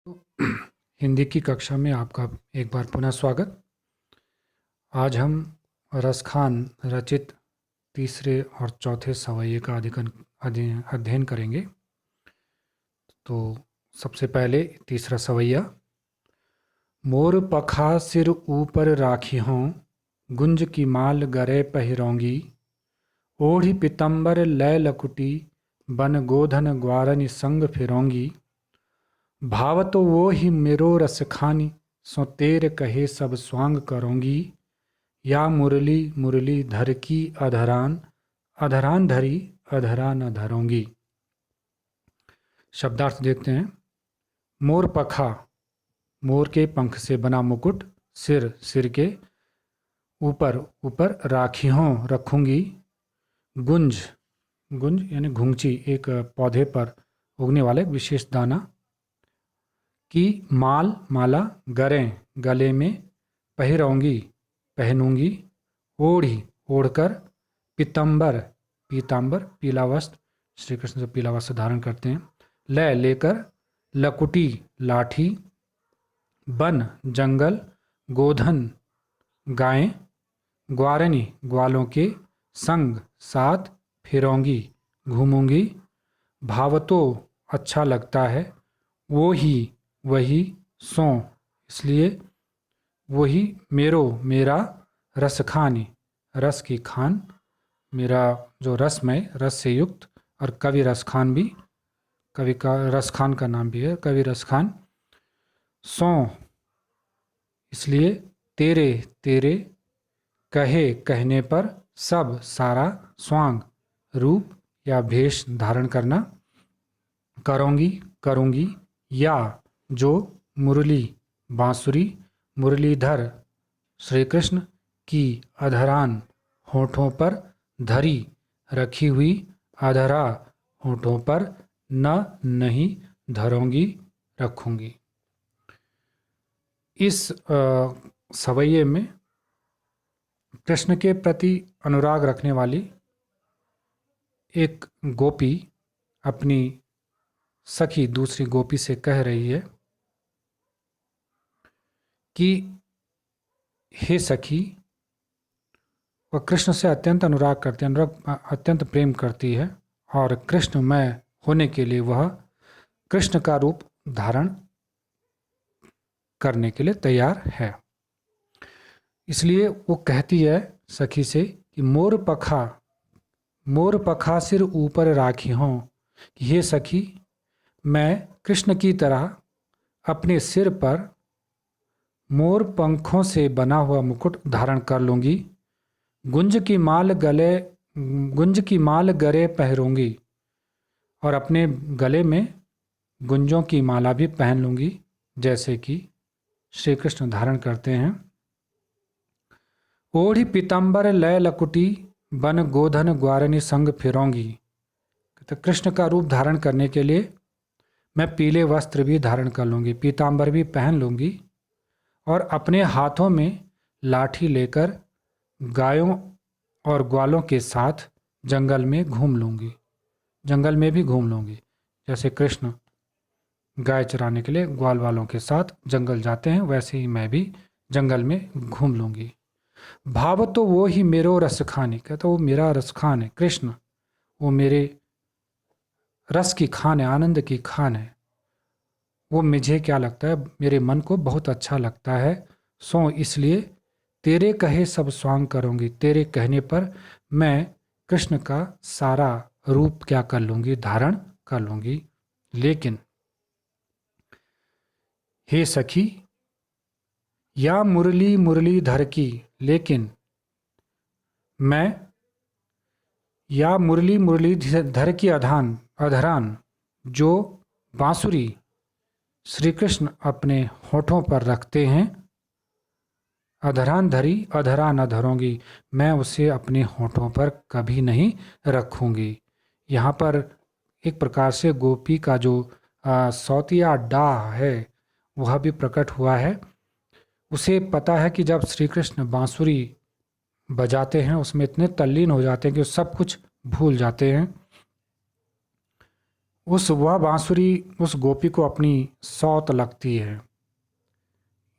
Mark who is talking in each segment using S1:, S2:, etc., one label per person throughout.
S1: तो हिंदी की कक्षा में आपका एक बार पुनः स्वागत। आज हम रसखान रचित तीसरे और चौथे सवैये का अध्ययन करेंगे। तो सबसे पहले तीसरा सवैया। मोर पखा सिर ऊपर राखी हों, गुंज की माल गरे पहिरोंगी। ओढ़ी पितंबर लय लकुटी, बन गोधन ग्वारनि संग फिरोंगी। भाव तो वो ही मेरो रस खानी, सो तेर कहे सब स्वांग करोंगी। या मुरली मुरली धर की अधरान, अधरान धरी अधरा न धरोंगी। शब्दार्थ देखते हैं। मोर पखा, मोर के पंख से बना मुकुट। सिर, सिर के ऊपर, ऊपर राखी हों रखूंगी। गुंज, गुंज यानी घुंघची, एक पौधे पर उगने वाला एक विशेष दाना। की माल, माला। गरें, गले में। पहिरोंगी, पहनूंगी। ओढ़ी, ओढ़कर। पीताम्बर, पीताम्बर पीला वस्त्र, श्री कृष्ण जो पीला वस्त्र धारण करते हैं। लय, लेकर। लकुटी, लाठी। बन, जंगल। गोधन, गायें। ग्वारनी, ग्वालों के। संग, साथ। फिरोंगी, घूमूंगी। भावतो, अच्छा लगता है। वो ही, वही। सो, इसलिए। वही, मेरो, मेरा। रस खानी, रस की खान। मेरा जो रसमय, रस से युक्त। और कवि रस खान भी, कवि का रस खान का नाम भी है, कवि रस खान। सो, इसलिए। तेरे, तेरे। कहे, कहने पर। सब, सारा। स्वांग, रूप या भेष धारण करना। करोंगी, करूंगी। या, जो। मुरली, बांसुरी। मुरलीधर, श्री कृष्ण। की, अधरान, होठों पर। धरी, रखी हुई। अधरा, होठों पर। न, नहीं। धरोंगी, रखूंगी। इस सवैये में कृष्ण के प्रति अनुराग रखने वाली एक गोपी अपनी सखी दूसरी गोपी से कह रही है कि हे सखी, वह कृष्ण से अत्यंत अनुराग करती है, अत्यंत प्रेम करती है। और कृष्णमय होने के लिए वह कृष्ण का रूप धारण करने के लिए तैयार है। इसलिए वो कहती है सखी से कि मोर पखा, मोर पखा सिर ऊपर राखी हों, कि हे सखी, मैं कृष्ण की तरह अपने सिर पर मोर पंखों से बना हुआ मुकुट धारण कर लूंगी। गुंज की माल गले, गुंज की माल गले पहनूंगी, और अपने गले में गुंजों की माला भी पहन लूंगी, जैसे कि श्री कृष्ण धारण करते हैं। ओढ़ी पीताम्बर लय लकुटी, बन गोधन ग्वारनी संग फिरोंगी। तो कृष्ण का रूप धारण करने के लिए मैं पीले वस्त्र भी धारण कर लूंगी, पीताम्बर भी पहन लूंगी, और अपने हाथों में लाठी लेकर गायों और ग्वालों के साथ जंगल में घूम लूंगी, जंगल में भी घूम लूंगी। जैसे कृष्ण गाय चराने के लिए ग्वाल वालों के साथ जंगल जाते हैं, वैसे ही मैं भी जंगल में घूम लूंगी। भाव तो वो ही मेरो रस खानी, कहता वो मेरा रस खान है कृष्ण, वो मेरे रस की खान है, आनंद की खान है। वो मुझे क्या लगता है, मेरे मन को बहुत अच्छा लगता है। सो, इसलिए तेरे कहे सब स्वांग करूंगी, तेरे कहने पर मैं कृष्ण का सारा रूप क्या कर लूंगी, धारण कर लूंगी। लेकिन हे सखी, या मुरली मुरली धर की, लेकिन मैं, या मुरली मुरली धर की अधरान, जो बांसुरी श्री कृष्ण अपने होठों पर रखते हैं। अधरान धरी अधरा न धरूंगी, मैं उसे अपने होठों पर कभी नहीं रखूंगी। यहाँ पर एक प्रकार से गोपी का जो सौतिया डाह है वह भी प्रकट हुआ है। उसे पता है कि जब श्री कृष्ण बांसुरी बजाते हैं उसमें इतने तल्लीन हो जाते हैं कि वो सब कुछ भूल जाते हैं। वह बांसुरी उस गोपी को अपनी सौत लगती है।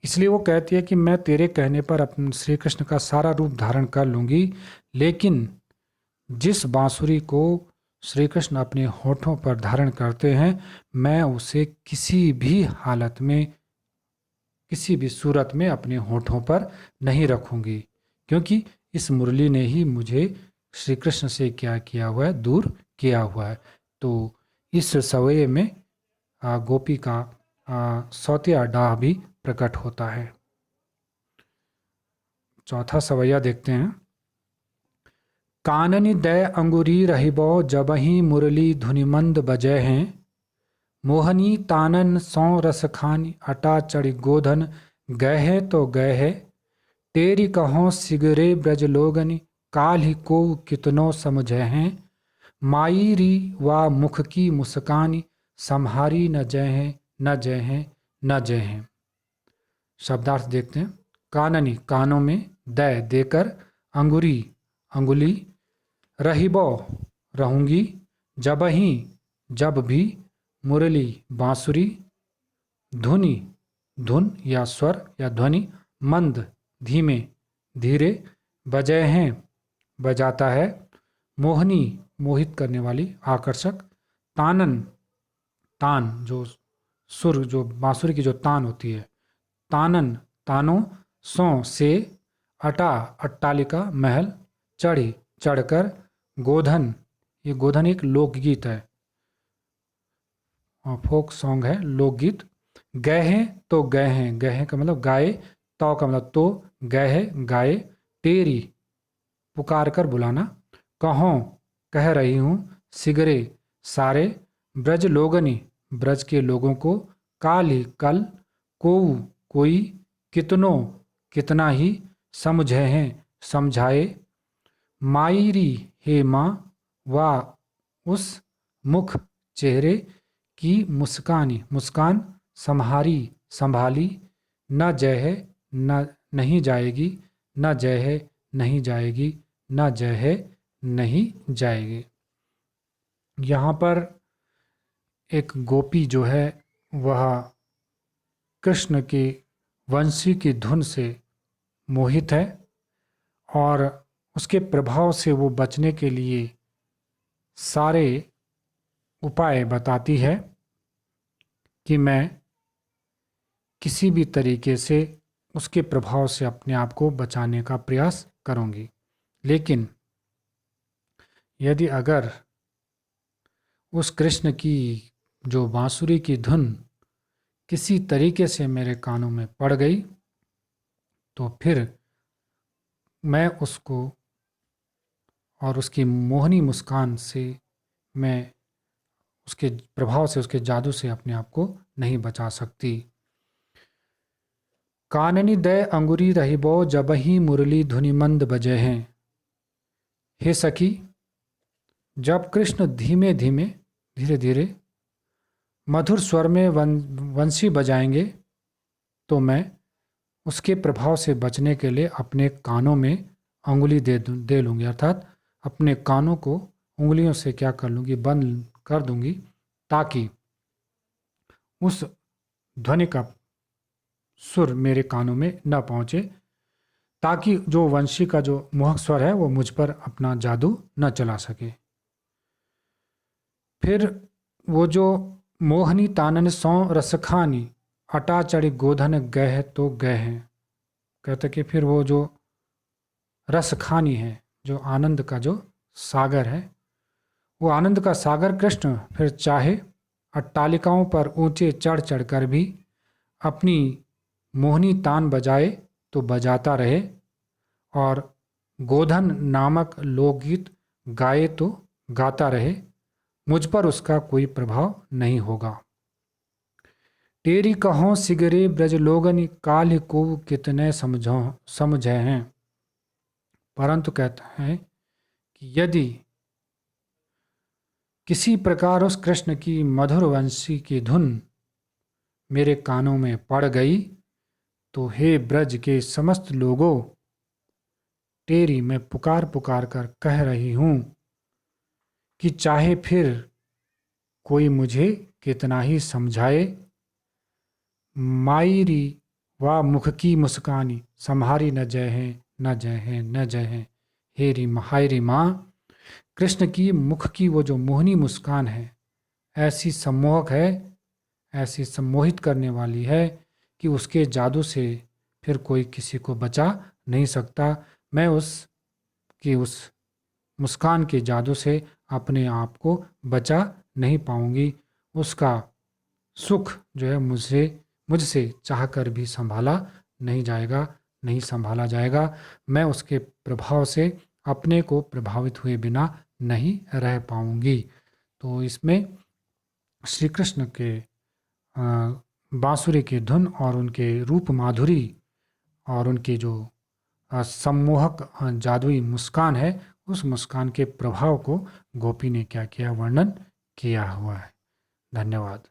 S1: इसलिए वो कहती है कि मैं तेरे कहने पर अपने श्री कृष्ण का सारा रूप धारण कर लूंगी, लेकिन जिस बांसुरी को श्री कृष्ण अपने होठों पर धारण करते हैं, मैं उसे किसी भी हालत में, किसी भी सूरत में अपने होठों पर नहीं रखूंगी, क्योंकि इस मुरली ने ही मुझे श्री कृष्ण से क्या किया हुआ है, दूर किया हुआ है। तो इस सवये में गोपी का सौतिया डाह भी प्रकट होता है। चौथा सवैया देखते हैं। काननि दय अंगुरी रहिबो जबहि मुरली धुनिमंद बजय हैं, मोहनी तानन सौ रस खानी अटा चढ़ी गोधन गए है तो गए है, तेरी कहो सिगरे ब्रज लोगनि काल ही को कितनो समझे हैं, माई री वा मुख की मुस्कानी सम्हारी न जय हैं न जय हैं न जय हैं। शब्दार्थ देखते हैं। काननी कानों में, दय देकर, अंगुरी अंगुली, रहिबो रहूंगी, जबहि जब भी, मुरली बांसुरी, धुनि धुन या स्वर या ध्वनि, मंद धीमे धीरे, बजय हैं बजाता है, मोहनी मोहित करने वाली आकर्षक, तानन तान जो सुर, जो बांसुरी की जो तान होती है, तानन तानों, सौ से, अटा अट्टालिका महल, चढ़ी चढ़कर, गोधन ये गोधन एक लोकगीत है, फोक सॉन्ग है, लोकगीत, गए हैं तो गए हैं, गए हैं का मतलब गाए, तो का मतलब तो, गए है गाए, तेरी पुकार कर बुलाना, कहो कह रही हूँ, सिगरे सारे, ब्रज लोगनी ब्रज के लोगों को, काल ही कल, कोऊ कोई, कितनो कितना ही, समझे हैं समझाए, मायरी हे माँ, वाह उस मुख चेहरे की मुस्कानी मुस्कान, सम्हारी संभाली, न जय है न नहीं जाएगी, न जय है नहीं जाएगी, न जय है नहीं जाएगी। यहाँ पर एक गोपी जो है वह कृष्ण की वंशी की धुन से मोहित है और उसके प्रभाव से वो बचने के लिए सारे उपाय बताती है कि मैं किसी भी तरीके से उसके प्रभाव से अपने आप को बचाने का प्रयास करूंगी। लेकिन यदि अगर उस कृष्ण की जो बांसुरी की धुन किसी तरीके से मेरे कानों में पड़ गई, तो फिर मैं उसको और उसकी मोहनी मुस्कान से, मैं उसके प्रभाव से, उसके जादू से अपने आप को नहीं बचा सकती। काननी दय अंगुरी रहिबो जबहि मुरली धुनि मंद बजे हैं। हे सखी, जब कृष्ण धीमे धीमे धीरे धीरे मधुर स्वर में वंशी बजाएंगे, तो मैं उसके प्रभाव से बचने के लिए अपने कानों में अंगुली दे लूँगी, अर्थात अपने कानों को उंगलियों से क्या कर लूँगी, बंद कर दूँगी, ताकि उस ध्वनि का सुर मेरे कानों में न पहुँचे, ताकि जो वंशी का जो मोहक स्वर है वो मुझ पर अपना जादू न चला सके। फिर वो जो मोहनी तानन सौ रसखानी अटा चढ़ी गोधन गए तो गए हैं, कहते कि फिर वो जो रसखानी है, जो आनंद का जो सागर है, वो आनंद का सागर कृष्ण फिर चाहे अट्टालिकाओं पर ऊंचे चढ़ चढ़ कर भी अपनी मोहनी तान बजाए तो बजाता रहे, और गोधन नामक लोकगीत गाए तो गाता रहे, मुझ पर उसका कोई प्रभाव नहीं होगा। तेरी कहो सिगरे ब्रज लोगन काल को कितने समझे हैं। परंतु कहता है कि यदि किसी प्रकार उस कृष्ण की मधुर वंशी की धुन मेरे कानों में पड़ गई, तो हे ब्रज के समस्त लोगों, तेरी मैं पुकार पुकार कर कह रही हूँ कि चाहे फिर कोई मुझे कितना ही समझाए, मायरी वा मुख की मुस्कानी, सम्हारी न जय है न जय है न जय है। हाय री माँ, कृष्ण की मुख की वो जो मोहनी मुस्कान है, ऐसी सम्मोहक है, ऐसी सम्मोहित करने वाली है कि उसके जादू से फिर कोई किसी को बचा नहीं सकता। मैं उस मुस्कान के जादू से अपने आप को बचा नहीं पाऊंगी। उसका सुख जो है मुझसे चाह कर भी संभाला नहीं जाएगा, नहीं संभाला जाएगा। मैं उसके प्रभाव से अपने को प्रभावित हुए बिना नहीं रह पाऊंगी। तो इसमें श्री कृष्ण के बांसुरी की धुन और उनके रूप माधुरी और उनकी जो सम्मोहक जादुई मुस्कान है, उस मुस्कान के प्रभाव को गोपी ने क्या किया, वर्णन किया हुआ है। धन्यवाद।